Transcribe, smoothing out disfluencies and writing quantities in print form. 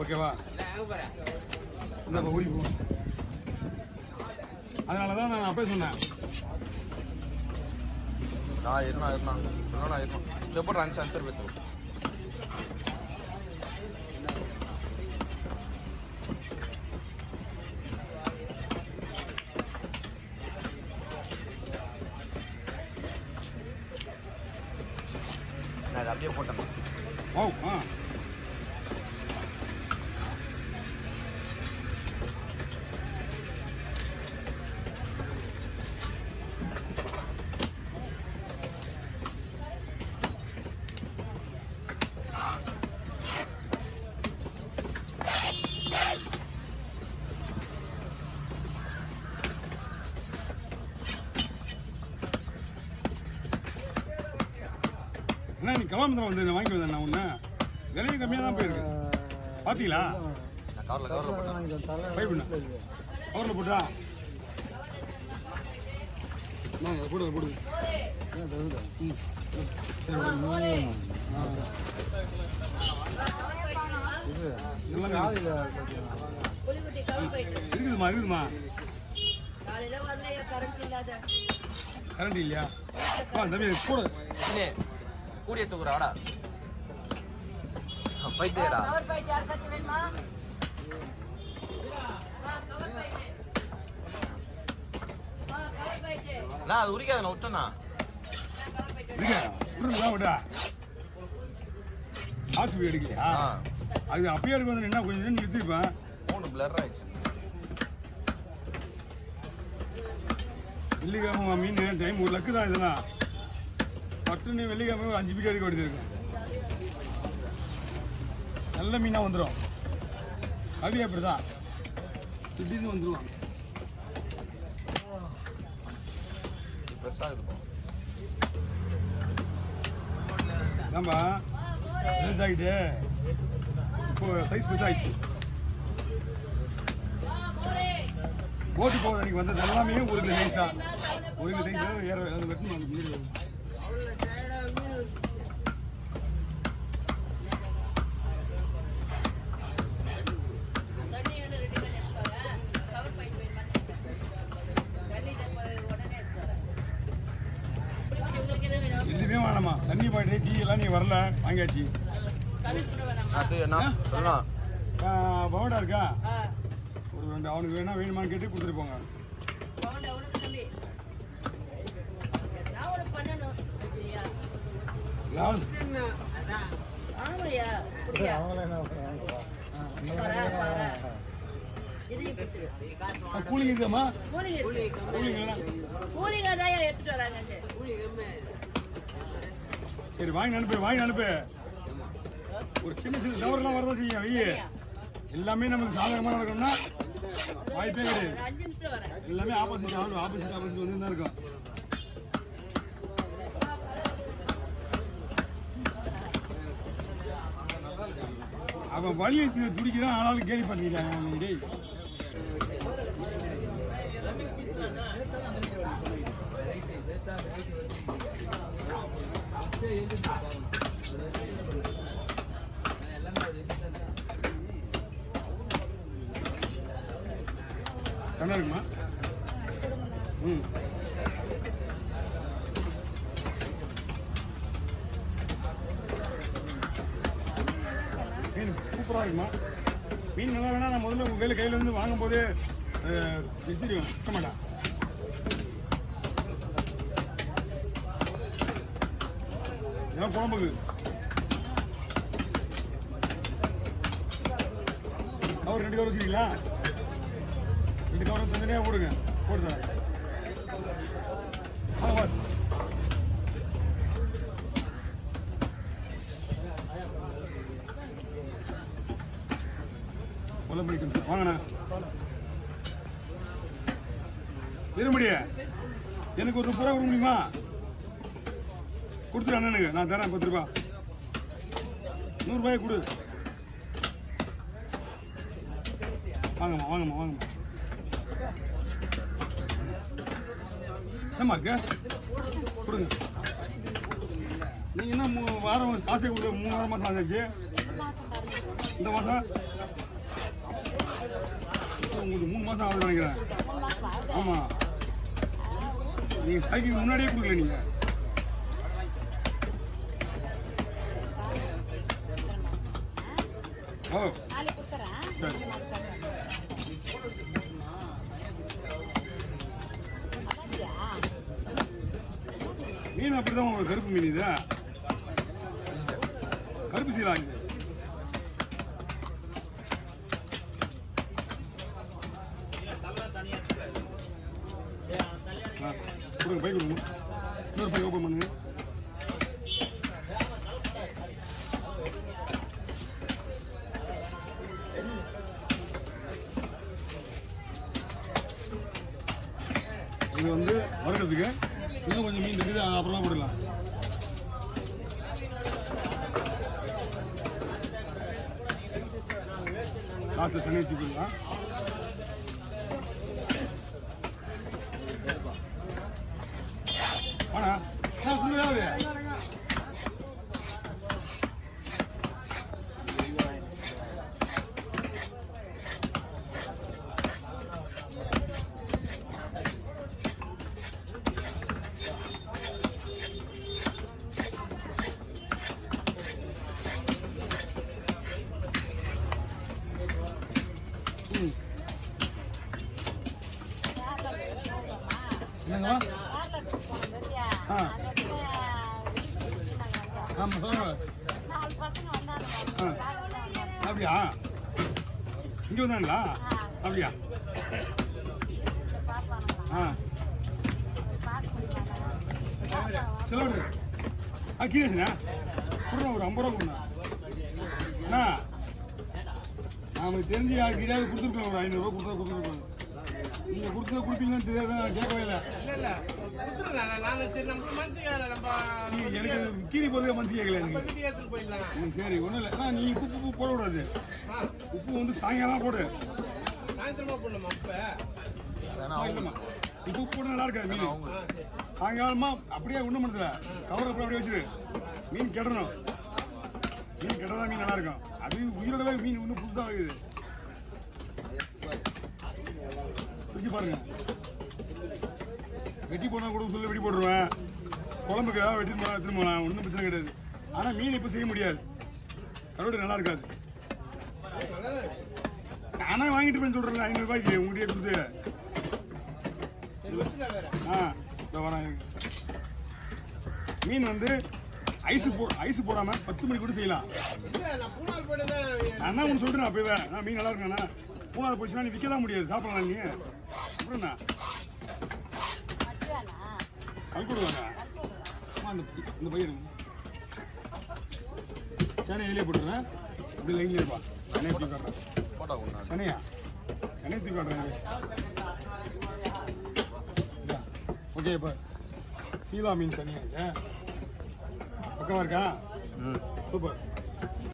ஓகேவா? இந்த ஓடி போ. அதனால தான் நான் அப்பயே சொன்னேன். చెప్పండి ఆన్సర్ పెట్టు நான் அப்படியே போட்டேன். ஓ ஆ நீ கலாமந்திரம் வந்து வாங்கி வந்தேன். நான் ஒன்று விலையும் கம்மியாக தான் போயிருக்கு. பார்த்தீங்களா? கவரில் போட்டா போடுங்க போடுங்க. இருக்குதுமா இருக்குதுமா. கரண்ட் இல்லையா? தம்பி போடு. கூடிய தூக்குறாடா பைத்தியடா. நான் அது உரிக்காத நான் விட்டேண்ணா. விடா ஆஸ்பத்திரி எடுக்கலையா? அது அப்பயே எடுக்க வந்து என்ன கொஞ்சம் நேரம் நிறுத்திருப்பேன். மூணு பிளர் ஆயிடுச்சு. வெள்ளிக்கிழமை மீன் டைம் ஒரு லக்கு தான். இதெல்லாம் பட்டுன்னு வெள்ளிக்கிழமை ஒரு 5 பீட் வரைக்கும் எடுத்துருக்கேன். நல்ல மீனாக வந்துடும். கவி அப்படிதான் திடீர்னு வந்துடுவான். நம்ம ஆகிட்டு இப்போ சைஸ் பெருசா ஆயிடுச்சு. போட்டு போகுது. அன்னைக்கு வந்தது எல்லாமே 1 கிலோ சைஸ் தான். 1 கிலோ சைஸ் ஏற அது வெட்டணும். எதுவுமே வேணாமா? தண்ணி பாய்ட்டு டீ எல்லாம் நீ வரல வாங்கியாச்சு. பவுடா இருக்கா? ஒரு 2 அவனுக்கு வேணா வேணுமான்னு கேட்டு கொடுத்துட்டு போங்க. கூலிங் இருக்குமா? சரி வாங்கி அனுப்பு. ஒரு சின்ன சின்ன தவறுலாம் வரதான் செய்யும். வெய்ய எல்லாமே நமக்கு சாதகமாக நடக்கணும்னா வாய்ப்பே கிடையாது. எல்லாமே ஆப்போசிட் வந்து தான் இருக்கும். அவன் வழியை துடிக்கிறான். ஆனாலும் கேள்வி பண்ணிட்டாங்க. கண்ணா இருக்குமா? மீன் சூப்பராக இருக்குமா? மீன் நல்லா வேணா நான் முதல்ல உங்கள் கையில் வந்து வாங்கும் போது விசிறிவேன். இருக்க மாட்டேன். இதெல்லாம் குழம்புக்கு கவர் 2 கவர் வச்சுருக்கீங்களா? 2 கவர் தனியாக போடுங்க. போட்டு தரேன். பாஸ் வாங்கண்ணா. இருமுடிய எனக்கு ஒரு 30 ரூபா கொடுக்க முடியுமா? கொடுத்துரு அண்ணனுக்கு. நான் தரேன் 10 ரூபா. 100 ரூபாய் கொடு. வாங்கம்மா. என்னம்மா இருக்கு? கொடுங்க. நீங்கள் என்ன வாரம் காசை கொடு. 3 வாரம் மாதம் ஆச்சு. இந்த மாதம் உங்களுக்கு 3 மாசம் ஆகுதுன்னு நினைக்கிறேன். 3 மாசம் ஆகுது. ஆமா, நீங்க சைக்கிள் முன்னாடியே கொடுக்கல நீங்க. ஓ நாளைக்கு கொடுத்துறேன். சரி. 2 மாசம் கழிச்சு. அதான்யா. மீன் அப்படிதான் உங்களுக்கு கருப்பு மீன் இது. கருப்பு சீலா இது. கொடுங்க, பை கொடுங்க. இன்னொரு பை ஓப்பன் பண்ணுங்க. இது வந்து வறுக்கிறதுக்கு இன்னும் கொஞ்சம் மீன் இருக்குது, அது அப்புறமா போடலாம். லாஸ்ட்டில் சனி வச்சுக்கலாம். ஆனா சொல்லுதாவது என்னங்கம்மா? ஆ. ஆமாம் சொல்லுங்க. ஆ. அப்படியா? இங்கே வந்தாங்களா? அப்படியா? ஆ சொல்லுங்க. கீழேச்சுண்ணா கொடுங்க, ஒரு 50 ரூபா கொடுங்க அண்ணா. நமக்கு தெரிஞ்சு யாருக்கிட்டையாவது கொடுத்துருக்கோம், ஒரு 500 ரூபா கொடுத்துருக்கோம். நீங்கள் கொடுத்தது கொடுப்பீங்கன்னு தெரியாது, நான் கேட்கவே இல்லை. எனக்கு கீரி போகிறதுக்கு மனசு கேட்கல எனக்கு. சரி ஒன்றும் இல்லை. ஆனால் நீ உப்பு போடக்கூடாது. உப்பு வந்து சாயங்காலம் போடு. இல்லைம்மா, இப்போ உப்பு போட நல்லா இருக்காது மீன். சாயங்காலமா அப்படியே ஒன்றும் பண்ணல, கவர் அப்படியே வச்சுரு. மீன் கெடணும். மீன் கெட்டதான் மீன் நல்லா இருக்கும். அது உயிரோடவே மீன் இன்னும் புதுசாக இருக்குது. பிடிச்சி பாருங்க. வெட்டி போனால் கூட சொல்லி வெட்டி போட்டுருவேன். குழம்புக்கு ஏதாவது வெட்டி போனால் எடுத்துட்டு போகலாம், ஒன்றும் பிரச்சனை கிடையாது. ஆனால் மீன் இப்போ செய்ய முடியாது, கருவாடு நல்லா இருக்காது. நானே வாங்கிட்டு போய் சொல்கிறேன் 500 ரூபாய்க்கு உங்கள்கிட்ட கொடுத்து. ஆ இப்போ வரேன். மீன் வந்து ஐஸ் போடாமல் 10 மணி கூட செய்யலாம். நான் ஒன்று சொல்கிறேன் அப்போவே, நான் மீன் நல்லா இருக்கேண்ணா. 3 போச்சுன்னா நீ விற்க தான் முடியாது, சாப்பிடலாம் நீ. அப்புறம்ண்ணா கல்கொடுவாங்க. இந்த பயிர் சனை இதிலே போட்டுறேன். இப்படி லைன்லேயே இருப்பா. சனையை தூக்கி காட்டுறேன். சனையா சனையை தூக்கி காட்டுறேன். ஓகே, இப்போ சீலா மீன் சனியா பக்கமாக இருக்கா? சூப்பர்.